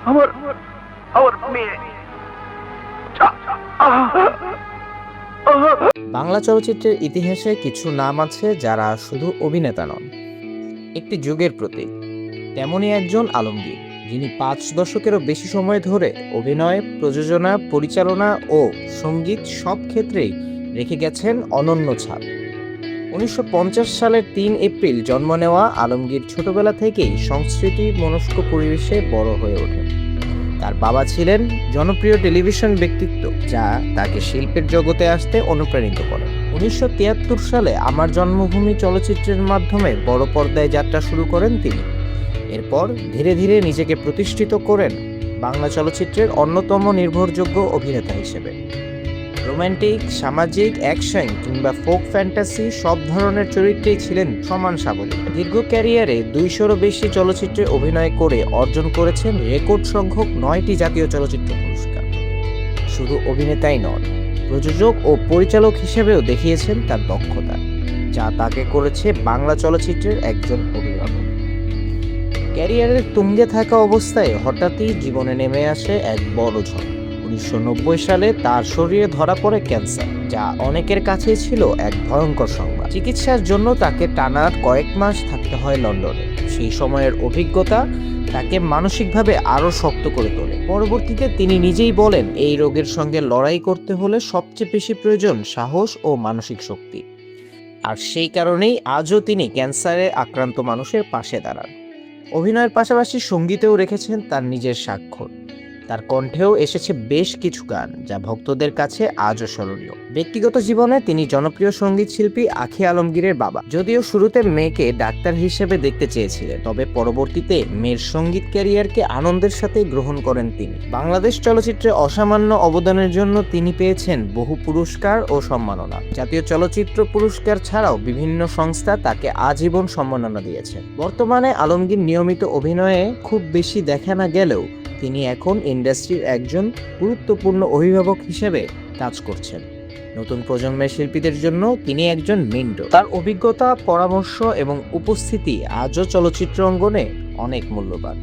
আমার আমার মেয়ে। বাংলা চলচ্চিত্রের ইতিহাসে কিছু নাম আছে যারা শুধু অভিনেতা নন, একটি যুগের প্রতীক। তেমনই একজন আলমগীর, যিনি 5 দশকেরও বেশি সময় ধরে অভিনয়, প্রযোজনা, পরিচালনা ও সঙ্গীত সব ক্ষেত্রেই রেখে গেছেন অনন্য ছাপ। 1950 সালের 3 এপ্রিল জন্ম নেওয়া আলমগীর ছোটবেলা থেকেই সংস্কৃতি মনস্ক পরিবেশে বড় হয়ে ওঠেন। তার বাবা ছিলেন জনপ্রিয় টেলিভিশন ব্যক্তিত্ব, যা তাকে শিল্পের জগতে আসতে অনুপ্রাণিত করে। 1973 সালে আমার জন্মভূমি চলচ্চিত্রের মাধ্যমে বড় পর্দায় যাত্রা শুরু করেন তিনি। এরপর ধীরে ধীরে নিজেকে প্রতিষ্ঠিত করেন বাংলা চলচ্চিত্রের অন্যতম নির্ভরযোগ্য অভিনেতা হিসেবে। রোমান্টিক, সামাজিক, অ্যাকশন কিংবা ফোক ফ্যান্টাসি সব ধরনের চরিত্রেই ছিলেন সমান সাবলীল। দীর্ঘ ক্যারিয়ারে 200-রও বেশি চলচ্চিত্রে অভিনয় করে অর্জন করেছেন রেকর্ড সংখ্যক 9টি জাতীয় চলচ্চিত্র পুরস্কার। শুধু অভিনেতাই নন, প্রযোজক ও পরিচালক হিসেবেও দেখিয়েছেন তার দক্ষতা, যা তাকে করেছে বাংলা চলচ্চিত্রের একজন অভিভাবক। ক্যারিয়ারের তুঙ্গে থাকা অবস্থায় হঠাৎই জীবনে নেমে আসে এক বড় ঝড়। 1990 সালে তার শরীরে ধরা পড়ে ক্যান্সার, যা অনেকের কাছেই ছিল এক ভয়ঙ্কর সংবাদ। চিকিৎসার জন্য তাকে টানা কয়েক মাস থাকতে হয় লন্ডনে। সেই সময়ের অভিজ্ঞতা তাকে মানসিকভাবে আরও শক্ত করে তোলে। পরবর্তীতে তিনি নিজেই বলেন, এই রোগের সঙ্গে লড়াই করতে হলে সবচেয়ে বেশি প্রয়োজন সাহস ও মানসিক শক্তি। আর সেই কারণেই আজও তিনি ক্যান্সারে আক্রান্ত মানুষের পাশে দাঁড়ান। অভিনয়ের পাশাপাশি সঙ্গীতেও রেখেছেন তার নিজের স্বাক্ষর। তার কণ্ঠেও এসেছে বেশ কিছু গান, যা ভক্তদের কাছে আজও স্মরণীয়। ব্যক্তিগত জীবনে তিনি জনপ্রিয় সঙ্গীত শিল্পী আঁখি আলমগীরের বাবা। যদিও শুরুতে মেয়েকে ডাক্তার হিসেবে দেখতে চেয়েছিলেন, তবে পরবর্তীতে মেয়ের সঙ্গীত ক্যারিয়ারকে আনন্দের সাথে গ্রহণ করেন তিনি। বাংলাদেশ চলচ্চিত্রে অসামান্য অবদানের জন্য তিনি পেয়েছেন বহু পুরস্কার ও সম্মাননা। জাতীয় চলচ্চিত্র পুরস্কার ছাড়াও বিভিন্ন সংস্থা তাকে আজীবন সম্মাননা দিয়েছে। বর্তমানে আলমগীর নিয়মিত অভিনয়ে খুব বেশি দেখা না গেলেও তিনি এখন ইন্ডাস্ট্রির একজন গুরুত্বপূর্ণ অভিভাবক হিসেবে কাজ করছেন। নতুন প্রজন্মের শিল্পীদের জন্য তিনি একজন মেন্টর। তার অভিজ্ঞতা, পরামর্শ এবং উপস্থিতি আজও চলচ্চিত্র অঙ্গনে অনেক মূল্যবান।